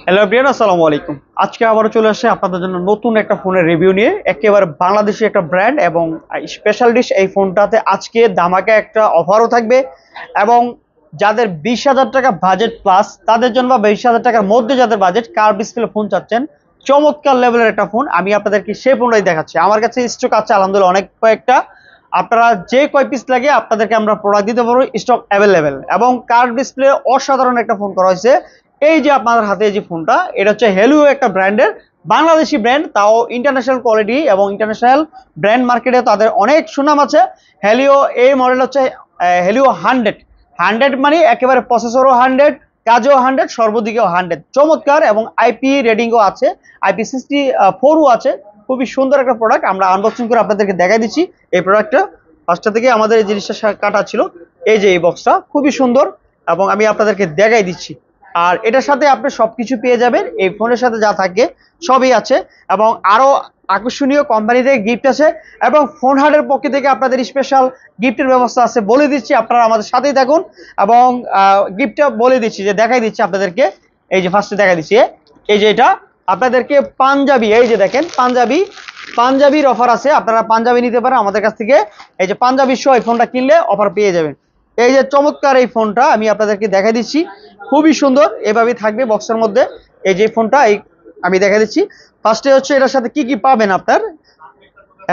Hello everyone, আসসালামু আলাইকুম। আজকে আবারও চলে আসছে আপনাদের জন্য নতুন একটা ফোনের রিভিউ নিয়ে। একেবারে বাংলাদেশি একটা ব্র্যান্ড এবং স্পেশাল ডিশ। এই ফোনটাতে আজকে ধামাকা একটা অফারও থাকবে এবং যাদের 20,000 টাকা বাজেট প্লাস তাদের জন্য বা 20,000 টাকার মধ্যে যাদের বাজেট কার্ভ ডিসপ্লে ফোন চাচ্ছেন, চমৎকার লেভেলের একটা ফোন আমি আপনাদেরকে সেই ফোনটাই দেখাচ্ছি। আমার কাছে স্টক আছে আলহামদুলিল্লাহ অনেক কয়েকটা। আপনারা যে কয় পিস লাগে আপনাদেরকে আমরা প্রোডাক্ট দিতে পারবো, স্টক অ্যাভেলেবেল। এবং কার্ভ ডিসপ্লে অসাধারণ একটা ফোন করা হয়েছে। এই যে আপনাদের হাতে যে ফোনটা, এটা হচ্ছে হেলিও একটা ব্র্যান্ডের, বাংলাদেশি ব্র্যান্ড, তাও ইন্টারন্যাশনাল কোয়ালিটি এবং ইন্টারন্যাশনাল ব্র্যান্ড মার্কেটে তাদের অনেক সুনাম আছে। হেলিও এই মডেল হচ্ছে হেলিও 100 মানে একেবারে প্রসেসরও 100, কাজও 100, সর্বদিকেও 100, চমৎকার। এবং আইপি রেটিংও আছে, IP64ও আছে। খুবই সুন্দর একটা প্রোডাক্ট, আমরা আনবক্সিং করে আপনাদেরকে দেখাই দিচ্ছি। এই প্রোডাক্টটা ফার্স্টটা থেকে আমাদের এই জিনিসটা কাটা ছিল, এই যে এই বক্সটা খুবই সুন্দর এবং আমি আপনাদেরকে দেখাই দিচ্ছি। আর এটার সাথে আপনি সবকিছু পেয়ে যাবেন, এই ফোনের সাথে যা থাকে সবই আছে। এবং আরো আকর্ষণীয় কোম্পানি থেকে গিফট আছে এবং ফোন হার্টের পক্ষ থেকে আপনাদের স্পেশাল গিফটের ব্যবস্থা আছে। বলে দিচ্ছি, আপনারা আমাদের সাথেই থাকুন এবং গিফটটা বলে দিচ্ছি, যে দেখাই দিচ্ছি আপনাদেরকে। এই যে ফার্স্টে দেখাই দিচ্ছি, এই যে এটা আপনাদেরকে পাঞ্জাবি, এই যে দেখেন পাঞ্জাবির অফার আছে। আপনারা পাঞ্জাবি নিতে পারেন আমাদের কাছ থেকে। এই যে পাঞ্জাবি সহ এই ফোনটা কিনলে অফার পেয়ে যাবেন। এই যে চমৎকার এই ফোনটা আমি আপনাদেরকে দেখাই দিচ্ছি, খুবই সুন্দর, এভাবেই থাকবে বক্সের মধ্যে। এই যে ফোনটা এই আমি দেখা দিচ্ছি। ফার্স্টে হচ্ছে এটার সাথে কি কি পাবেন আপনার,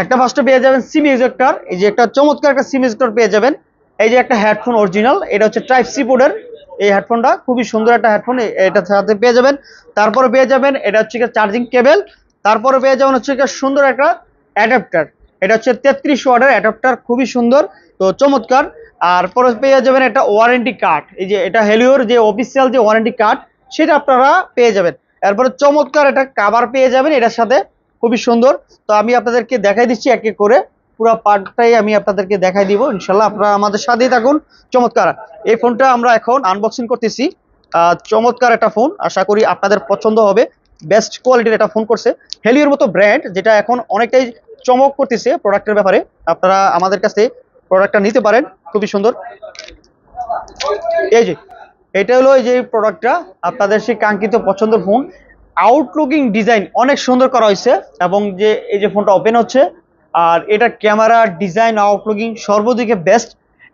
একটা ফার্স্টে পেয়ে যাবেন সিম ইজেক্টর। এই যে একটা চমৎকার একটা সিম ইজেক্টর পেয়ে যাবেন। এই যে একটা হেডফোন অরিজিনাল, এটা হচ্ছে টাইপ সি পোর্টের এই হেডফোনটা, খুবই সুন্দর একটা হেডফোন, এটার সাথে পেয়ে যাবেন। তারপরে পেয়ে যাবেন এটা হচ্ছে চার্জিং কেবল। তারপরে পেয়ে যাবেন হচ্ছে সুন্দর একটা অ্যাডাপ্টার, এটা হচ্ছে 33 ওয়াটের অ্যাডাপ্টার, খুবই সুন্দর, তো চমৎকার। আর পরে পেয়ে যাবেন একটা ওয়ারেন্টি কার্ড, এই যে এটা হেলিওর যে অফিসিয়াল যে ওয়ারেন্টি কার্ড সেটা আপনারা পেয়ে যাবেন। এরপরে চমৎকার একটা কাভার পেয়ে যাবেন এটার সাথে, খুবই সুন্দর। তো আমি আপনাদেরকে দেখাই দিচ্ছি এক এক করে, পুরো পার্টটাই আমি আপনাদেরকে দেখাই দিব ইনশাল্লাহ, আপনারা আমাদের সাথেই থাকুন। চমৎকার এই ফোনটা আমরা এখন আনবক্সিং করতেছি। চমৎকার একটা ফোন, আশা করি আপনাদের পছন্দ হবে। বেস্ট কোয়ালিটির একটা ফোন করছে হেলিওর মতো ব্র্যান্ড, যেটা এখন অনেকটাই চমক করতেছে প্রোডাক্টের ব্যাপারে। আপনারা আমাদের কাছে প্রোডাক্টটা নিতে পারেন, খুবই সুন্দর। এই যে এটা হলো এই যে প্রোডাক্টটা, আপনাদের সেই কাঙ্ক্ষিত পছন্দের ফোন। আউটলুকিং ডিজাইন অনেক সুন্দর করা হয়েছে এবং যে এই যে ফোনটা ওপেন হচ্ছে, আর এটা ক্যামেরা ডিজাইন আউটলুকিং সর্বদিকে বেস্ট।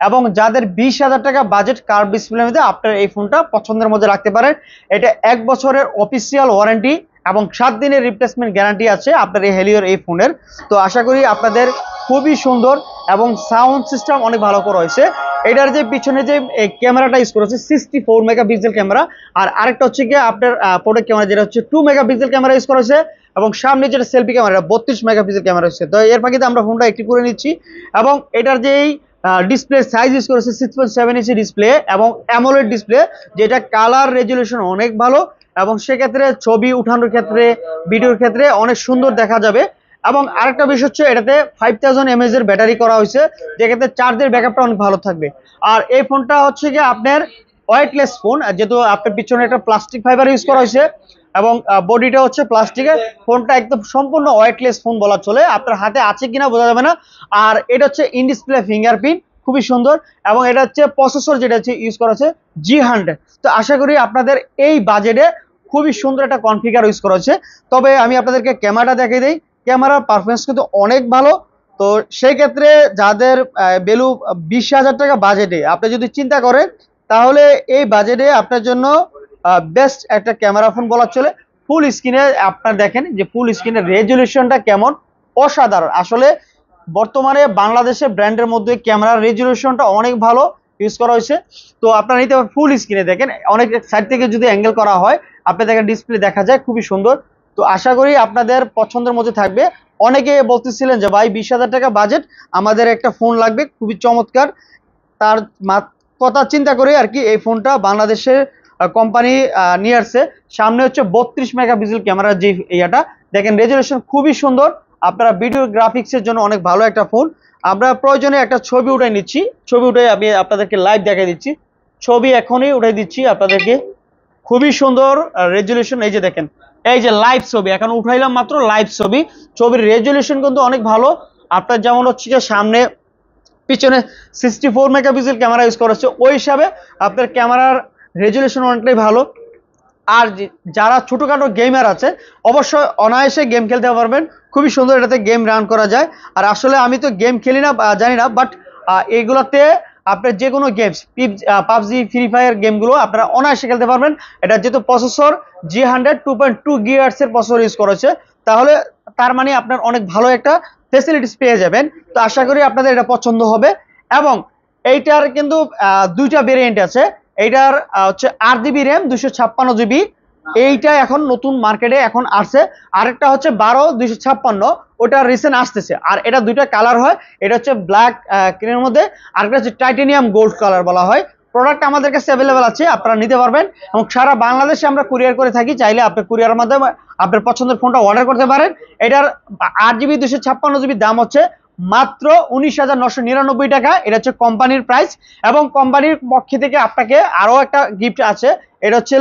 এবং যাদের 20,000 টাকা বাজেট কার্ভ ডিসপ্লের মধ্যে আপনার এই ফোনটা পছন্দের মধ্যে রাখতে পারেন। এটা 1 বছরের অফিসিয়াল ওয়ারেন্টি এবং 7 দিনের রিপ্লেসমেন্ট গ্যারান্টি আছে আপনার এই হেলিওর এই ফোনের। তো আশা করি আপনাদের খুবই সুন্দর এবং সাউন্ড সিস্টেম অনেক ভালো করা হয়েছে। এটার যে পিছনে যে ক্যামেরাটা ইউজ করেছে 64 মেগাপিক্সেল ক্যামেরা, আর আরেকটা হচ্ছে কি আপনার প্রোডাক্ট ক্যামেরা যেটা হচ্ছে 2 মেগাপিক্সেল ক্যামেরা ইউজ করেছে এবং সামনে যেটা সেলফি ক্যামেরা 32 মেগাপিক্সেল ক্যামেরা হচ্ছে। তো এর ফাঁকিতে আমরা ফোনটা একটি করে নিচ্ছি। এবং এটার যেই ডিসপ্লে সাইজ ইউজ করেছে 6.7 ইঞ্চি ডিসপ্লে এবং অ্যামোলেড ডিসপ্লে, যেটা কালার রেজুলেশন অনেক ভালো এবং সেক্ষেত্রে ছবি উঠানোর ক্ষেত্রে ভিডিওর ক্ষেত্রে অনেক সুন্দর দেখা যাবে। এবং আরেকটা বিষয় হচ্ছে এটাতে 5000 mAh এর ব্যাটারি করা হয়েছে, যেক্ষেত্রে চার্জের ব্যাকআপটা অনেক ভালো থাকবে। আর এই ফোনটা হচ্ছে কি আপনার ওয়েটলেস ফোন, যেহেতু আপনার পিছনে একটা প্লাস্টিক ফাইবার ইউজ করা হয়েছে এবং বডিটা হচ্ছে প্লাস্টিকের। ফোনটা একদম সম্পূর্ণ ওয়েটলেস ফোন বলা চলে, আপনার হাতে আছে কিনা বোঝা যাবে না। আর এটা হচ্ছে ইন ডিসপ্লে ফিঙ্গারপ্রিন্ট, খুবই সুন্দর। এবং এটা হচ্ছে প্রসেসর যেটা হচ্ছে ইউজ করা হচ্ছে G100। তো আশা করি আপনাদের এই বাজেটে খুবই সুন্দর একটা কনফিগার ইউজ করা হচ্ছে। তবে আমি আপনাদেরকে ক্যামেরাটা দেখিয়ে দিই, ক্যামেরার পারফরমেন্স কিন্তু অনেক ভালো। তো সেই ক্ষেত্রে যাদের ভ্যালু 20,000 টাকা বাজেটে আপনি যদি চিন্তা করেন, তাহলে এই বাজেটে আপনার জন্য বেস্ট একটা ক্যামেরা ফোন বলা চলে। ফুল স্ক্রিনে আপনার দেখেন যে ফুল স্ক্রিনের রেজুলেশনটা কেমন, অসাধারণ। আসলে বর্তমানে বাংলাদেশে ব্র্যান্ডের মধ্যে ক্যামেরার রেজুলেশনটা অনেক ভালো ইউজ করা হয়েছে। তো আপনারা নিতে পারেন, ফুল স্ক্রিনে দেখেন, অনেক সাইড থেকে যদি অ্যাঙ্গেল করা হয় আপনি দেখেন ডিসপ্লে দেখা যায়, খুবই সুন্দর। তো আশা করি আপনাদের পছন্দের মধ্যে থাকবে। অনেকে বলতেছিলেন যে ভাই 20,000 টাকা বাজেট, আমাদের একটা ফোন লাগবে খুবই চমৎকার। তার কথা চিন্তা করে আর কি এই ফোনটা বাংলাদেশের কোম্পানি নিয়ে আসছে। সামনে হচ্ছে 32 মেগাপিক্সেল ক্যামেরার যে ইয়াটা দেখেন, রেজুলেশন খুবই সুন্দর। আপনারা ভিডিও গ্রাফিক্সের জন্য অনেক ভালো একটা ফোন। আমরা প্রয়োজনে একটা ছবি উঠাই নিচ্ছি, ছবি উঠে আমি আপনাদেরকে লাইভ দেখাই দিচ্ছি। ছবি এখনই উঠাই দিচ্ছি আপনাদেরকে, খুবই সুন্দর রেজুলেশন। এই যে দেখেন, এই যে লাইভ ছবি এখন উঠাইলাম মাত্র, লাইভ ছবি, ছবির রেজুলেশন কিন্তু অনেক ভালো। আপনার যেমন হচ্ছে যে সামনে পিছনে 64 মেগাপিক্সেল ক্যামেরা ইউজ করা হচ্ছে, ওই হিসাবে আপনার ক্যামেরার রেজুলেশন অনেকটাই ভালো। আর যারা ছোটখাটো গেমার আছে অবশ্যই অনায়াসে গেম খেলতে পারবেন, খুবই সুন্দর এটাতে গেম রান করা যায়। আর আসলে আমি তো গেম খেলি না, জানি না, বাট এইগুলোতে আপনার যে কোনো গেমস পাবজি ফ্রি ফায়ার গেমগুলো আপনারা অনায়াসে খেলতে পারবেন। এটা যেহেতু প্রসেসর G100 2.2 GHz এর প্রসেসর ইউজ করেছে, তাহলে তার মানে আপনার অনেক ভালো একটা ফেসিলিটিস পেয়ে যাবেন। তো আশা করি আপনাদের এটা পছন্দ হবে। এবং এইটার কিন্তু দুইটা ভেরিয়েন্ট আছে। এইটার হচ্ছে 8 GB র্যাম 256 GB, এইটা এখন নতুন মার্কেটে এখন আসছে। আরেকটা হচ্ছে 12 256, ওটা রিসেন্ট আসতেছে। আর এটা দুইটা কালার হয়, এটা হচ্ছে ব্ল্যাক ক্রিমের মধ্যে, আরেকটা হচ্ছে টাইটেনিয়াম গোল্ড কালার বলা হয়। প্রোডাক্ট আমাদের কাছে অ্যাভেলেবেল আছে, আপনারা নিতে পারবেন। এবং সারা বাংলাদেশে আমরা কুরিয়ার করে থাকি, চাইলে আপনি কুরিয়ারের মাধ্যমে আপনার পছন্দের ফোনটা অর্ডার করতে পারেন। এটার 8 GB 256 GB দাম হচ্ছে মাত্র 19,999 টাকা। এটা হচ্ছে কোম্পানির প্রাইস। এবং কোম্পানির পক্ষ থেকে আপনাকে আরো একটা গিফট আছে, এটা হচ্ছে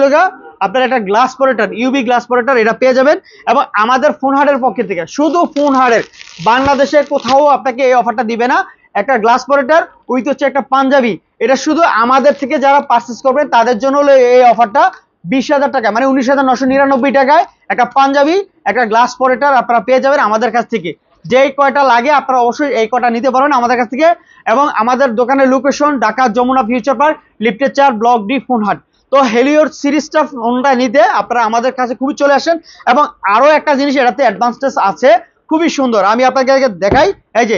আপনার একটা glass protector, UV glass protector, এটা পেয়ে যাবেন। এবং আমাদের ফোন হাটের পক্ষ থেকে, শুধু ফোন হাটের, বাংলাদেশে কোথাও আপনাকে এই অফারটা দিবে না। একটা গ্লাস প্রোটেক্টর উইথ হচ্ছে একটা পাঞ্জাবি, এটা শুধু আমাদের থেকে যারা পারচেস করবেন তাদের জন্য হলো এই অফারটা। 20,000 টাকা মানে 19,999 টাকায় একটা পাঞ্জাবি, একটা গ্লাস প্রোটেক্টর আপনারা পেয়ে যাবেন আমাদের কাছ থেকে। যেই কয়টা লাগে আপনারা অবশ্যই এই কয়টা নিতে পারেন আমাদের কাছ থেকে। এবং আমাদের দোকানের location Dhaka Jamuna Future Park, লিফটের 4, ব্লক ডি, ফোনহাট। তো হেলিওর সিরিজটা ফোনটা নিতে আপনারা আমাদের কাছে খুবই চলে আসেন। এবং আরো একটা জিনিস এটাতে অ্যাডভান্সটেজ আছে, খুবই সুন্দর, আমি আপনাকে দেখাই। এই যে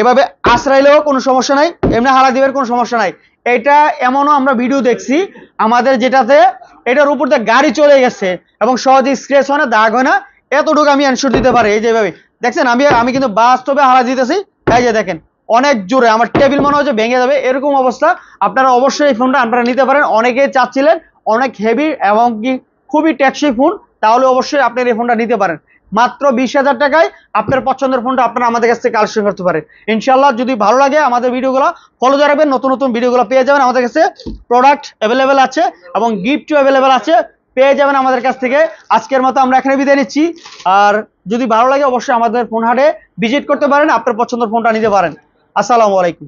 এভাবে আশ্রাইলেও কোনো সমস্যা নাই, এমনি হারা দিবের কোনো সমস্যা নাই। এটা এমনও আমরা ভিডিও দেখছি আমাদের যেটাতে এটার উপর দিয়ে গাড়ি চলে গেছে এবং সহজে স্ক্র্যাচ হয় না, দাগ হয় না, এতটুকু আমি এনশিওর দিতে পারি। এই যেভাবে দেখছেন, আমি কিন্তু বাস্তবে হারা দিতেছি। এই যে দেখেন, অনেক জোরে আমার টেবিল মনে হচ্ছে ভেঙে যাবে, এরকম অবস্থা। আপনারা অবশ্যই এই ফোনটা আপনারা নিতে পারেন, অনেকেই চাচ্ছিলেন, অনেক হেভি এবং কি খুবই টেকসই ফোন, তাহলে অবশ্যই আপনার এই ফোনটা নিতে পারেন। মাত্র 20,000 টাকায় আপনার পছন্দের ফোনটা আপনারা আমাদের কাছ থেকে কালেকশন করতে পারেন ইনশাল্লাহ। যদি ভালো লাগে আমাদের ভিডিওগুলো ফলো দিয়ে রাখবেন, নতুন নতুন ভিডিওগুলো পেয়ে যাবেন আমাদের কাছে। প্রোডাক্ট অ্যাভেলেবেল আছে এবং গিফটও অ্যাভেলেবেল আছে, পেয়ে যাবেন আমাদের কাছ থেকে। আজকের মতো আমরা এখানে বিদায় নিচ্ছি। আর যদি ভালো লাগে অবশ্যই আমাদের ফোন হাটে ভিজিট করতে পারেন, আপনার পছন্দের ফোনটা নিতে পারেন। আসসালামু আলাইকুম।